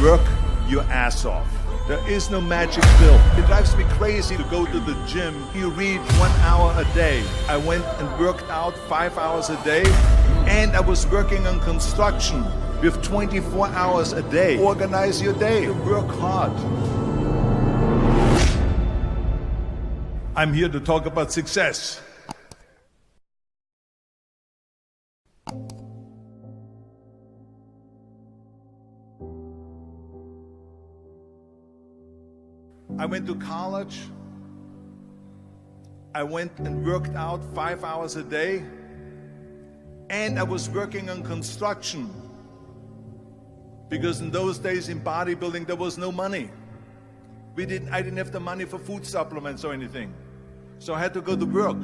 Work your ass off. There is no magic pill. It drives me crazy to go to the gym. You read 1 hour a day. I went and worked out 5 hours a day, and I was working on construction with 24 hours a day. Organize your day. Work hard. I'm here to talk about success. I went to college. I went and worked out 5 hours a day, and I was working on construction, because in those days in bodybuilding there was no money. I didn't have the money for food supplements or anything, so I had to go to work.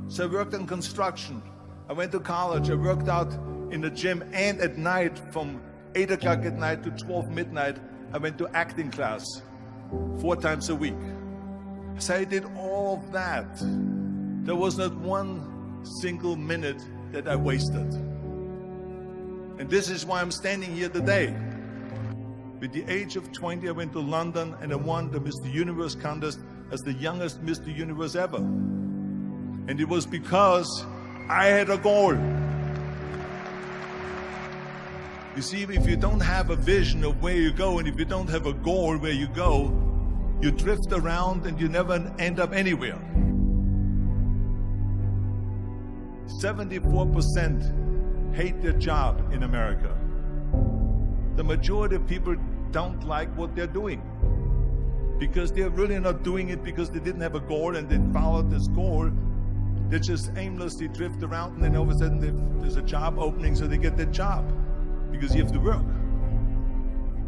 So I worked on construction. I went to college. I worked out in the gym, and at night from 8 o'clock at night to 12 midnight I went to acting class 4 times a week. So I did all of that. There was not one single minute that I wasted. And this is why I'm standing here today. With the age of 20, I went to London and I won the Mr. Universe contest as the youngest Mr. Universe ever. And it was because I had a goal. You see, if you don't have a vision of where you go, and if you don't have a goal where you go, you drift around and you never end up anywhere. 74% hate their job in America. The majority of people don't like what they're doing, because they're really not doing it because they didn't have a goal and they followed this goal. They just aimlessly drift around, and then all of a sudden there's a job opening, so they get that job because you have to work.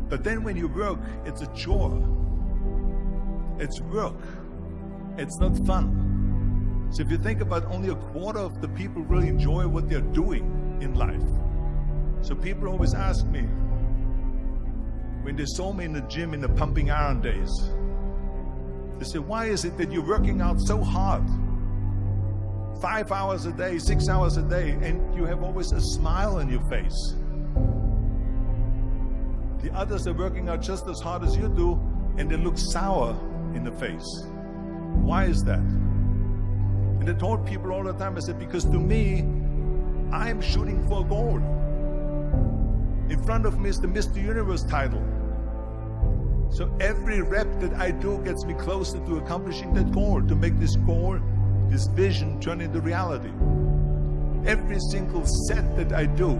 But then when you work, it's a chore. It's work. It's not fun. So if you think about, only a quarter of the people really enjoy what they're doing in life. So people always ask me, when they saw me in the gym in the pumping iron days, they say, why is it that you're working out so hard? 5 hours a day, 6 hours a day, and you have always a smile on your face. The others are working out just as hard as you do, and they look sour in the face. Why is that? And I told people all the time, I said, because to me, I'm shooting for a goal. In front of me is the Mr. Universe title. So every rep that I do gets me closer to accomplishing that goal, to make this goal, this vision, turn into reality. Every single set that I do,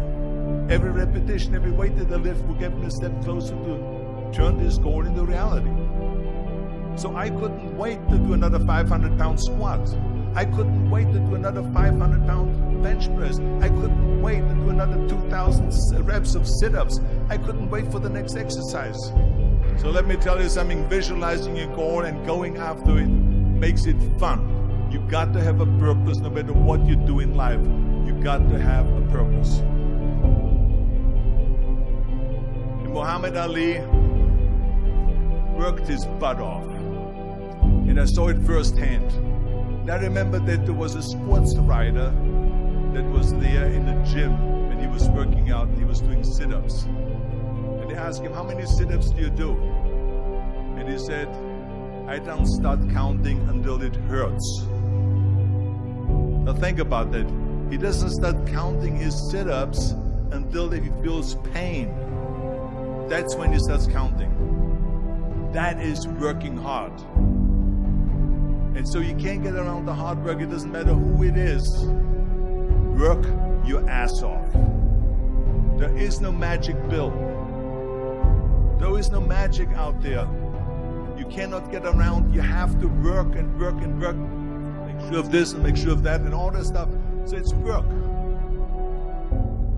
every repetition, every weight that I lift will get me a step closer to turn this goal into reality. So I couldn't wait to do another 500-pound squat. I couldn't wait to do another 500-pound bench press. I couldn't wait to do another 2,000 reps of sit-ups. I couldn't wait for the next exercise. So let me tell you something, visualizing your goal and going after it makes it fun. You got to have a purpose no matter what you do in life. You got to have a purpose. And Muhammad Ali worked his butt off. And I saw it firsthand. And I remember that there was a sports writer that was there in the gym when he was working out and he was doing sit-ups. And they asked him, how many sit-ups do you do? And he said, I don't start counting until it hurts. Now think about that. He doesn't start counting his sit-ups until he feels pain. That's when he starts counting. That is working hard. And so you can't get around the hard work. It doesn't matter who it is. Work your ass off. There is no magic pill. There is no magic out there. You cannot get around. You have to work and work and work. Make sure of this and make sure of that and all that stuff. So it's work.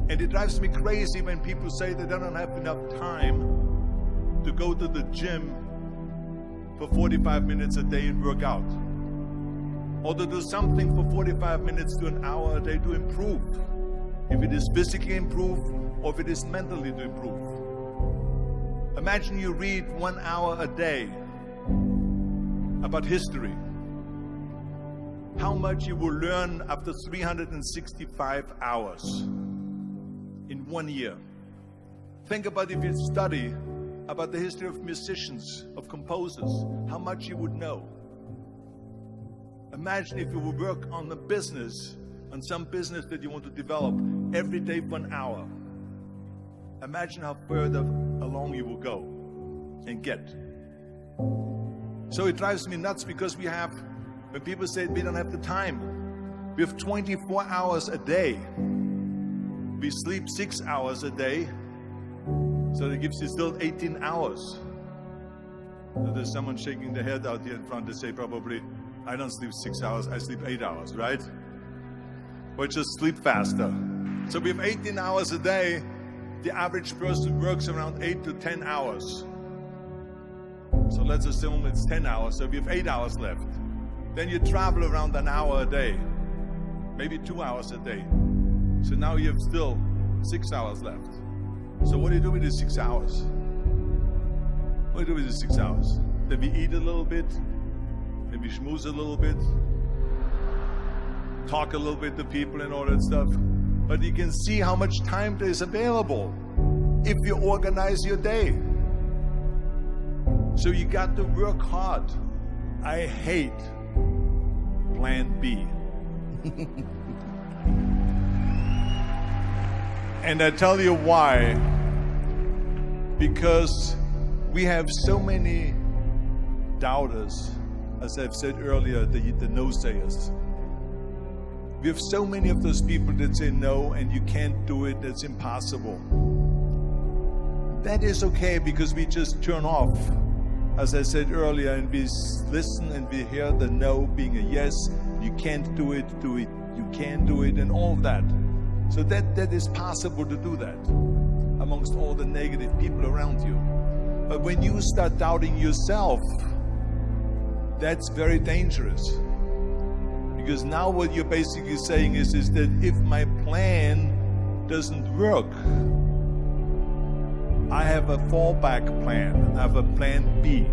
And it drives me crazy when people say they don't have enough time to go to the gym for 45 minutes a day and work out. Or to do something for 45 minutes to an hour a day to improve. If it is physically improve or if it is mentally to improve. Imagine you read 1 hour a day about history. How much you will learn after 365 hours in 1 year. Think about if you study about the history of musicians, of composers, how much you would know. Imagine if you would work on a business, on some business that you want to develop every day for an hour. Imagine how further along you will go and get. So it drives me nuts because when people say we don't have the time, we have 24 hours a day. We sleep 6 hours a day, so that gives you still 18 hours. So there's someone shaking their head out here in front to say probably, I don't sleep 6 hours, I sleep 8 hours, right? Or just sleep faster. So we have 18 hours a day. The average person works around 8 to 10 hours. So let's assume it's 10 hours, so we have 8 hours left. Then you travel around an hour a day, maybe 2 hours a day. So now you have still 6 hours left. So what do you do with the 6 hours? What do you do with the 6 hours? Then we eat a little bit, then we schmooze a little bit, talk a little bit to people and all that stuff. But you can see how much time there is available if you organize your day. So you got to work hard. I hate plan B. And I tell you why. Because we have so many doubters, as I've said earlier, the no-sayers. We have so many of those people that say no and you can't do it, that's impossible. That is okay because we just turn off, as I said earlier, and we listen and we hear the no being a yes. You can't do it, you can do it, and all of that. So that is possible to do that amongst all the negative people around you. But when you start doubting yourself, that's very dangerous. Because now what you're basically saying is that if my plan doesn't work, I have a fallback plan, I have a plan B.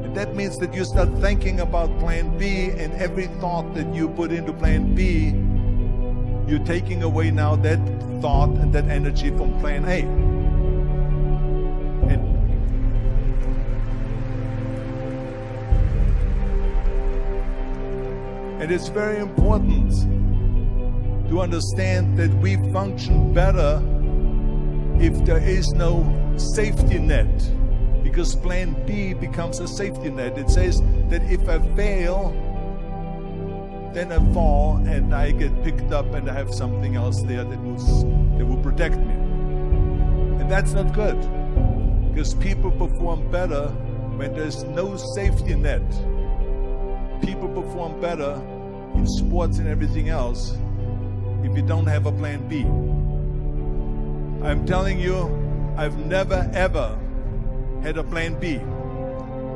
And that means that you start thinking about plan B, and every thought that you put into plan B, you're taking away now that thought and that energy from plan A. And it's very important to understand that we function better if there is no safety net, because plan B becomes a safety net. It says that if I fail, then I fall and I get picked up and I have something else there that will protect me. And that's not good, because people perform better when there's no safety net. People perform better in sports and everything else if you don't have a plan B. I'm telling you, I've never ever had a plan B.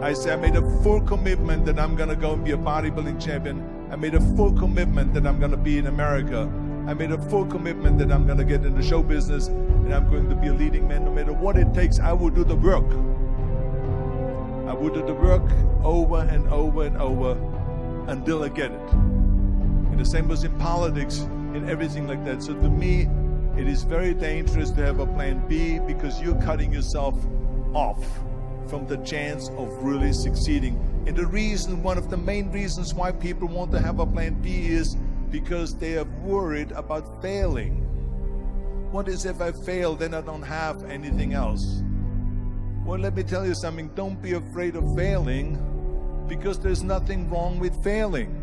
I made a full commitment that I'm gonna go and be a bodybuilding champion. I made a full commitment that I'm gonna be in America. I made a full commitment that I'm gonna get in the show business and I'm going to be a leading man. No matter what it takes, I will do the work. I will do the work over and over and over until I get it. And the same was in politics and everything like that. So to me, it is very dangerous to have a plan B, because you're cutting yourself off from the chance of really succeeding. And the reason, one of the main reasons why people want to have a plan B is because they are worried about failing. What is if I fail, then I don't have anything else? Well, let me tell you something. Don't be afraid of failing, because there's nothing wrong with failing.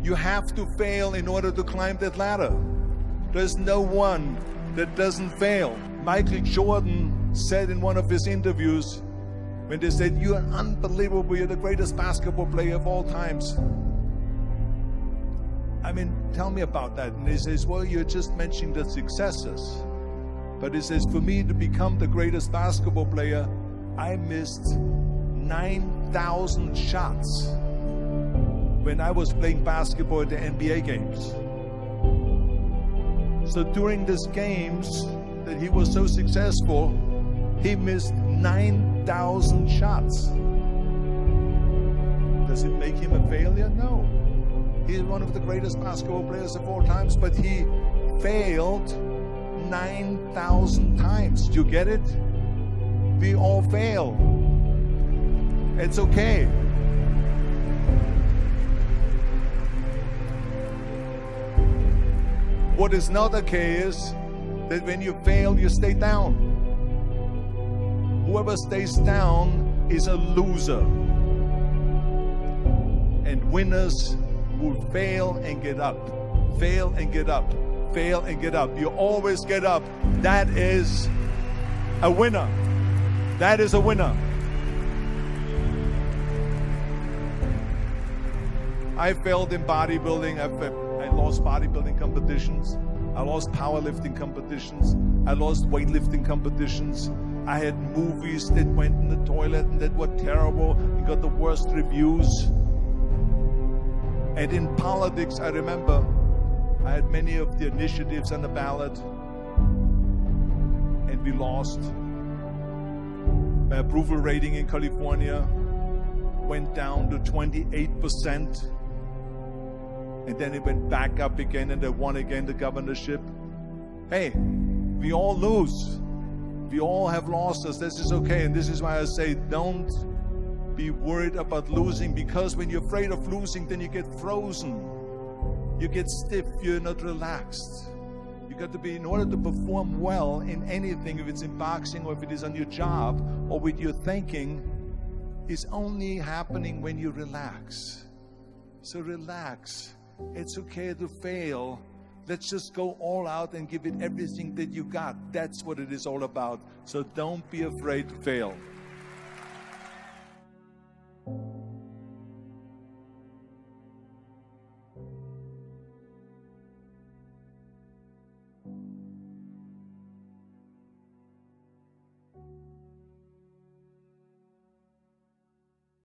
You have to fail in order to climb that ladder. There's no one that doesn't fail. Michael Jordan said in one of his interviews, when they said, "You're unbelievable, you're the greatest basketball player of all times." I mean, tell me about that. And he says, well, you're just mentioning the successes. But he says, for me to become the greatest basketball player, I missed 9,000 shots when I was playing basketball at the NBA games. So during these games that he was so successful, he missed 9,000 shots. Does it make him a failure? No. He's one of the greatest basketball players of all times, but he failed 9,000 times. Do you get it? We all fail. It's okay. What is not okay is that when you fail, you stay down. Whoever stays down is a loser. And winners will fail and get up. Fail and get up. Fail and get up. You always get up. That is a winner. That is a winner. I failed in bodybuilding. I lost bodybuilding competitions. I lost powerlifting competitions. I lost weightlifting competitions. I had movies that went in the toilet and that were terrible and got the worst reviews. And in politics, I remember I had many of the initiatives on the ballot, and we lost. My approval rating in California went down to 28%. And then it went back up again, and I won again the governorship. Hey, we all lose. We all have losses. This is okay. And this is why I say don't be worried about losing, because when you're afraid of losing, then you get frozen. You get stiff. You're not relaxed. You got to be, in order to perform well in anything, if it's in boxing or if it is on your job or with your thinking, is only happening when you relax. So relax. It's okay to fail. Let's just go all out and give it everything that you got. That's what it is all about. So don't be afraid to fail.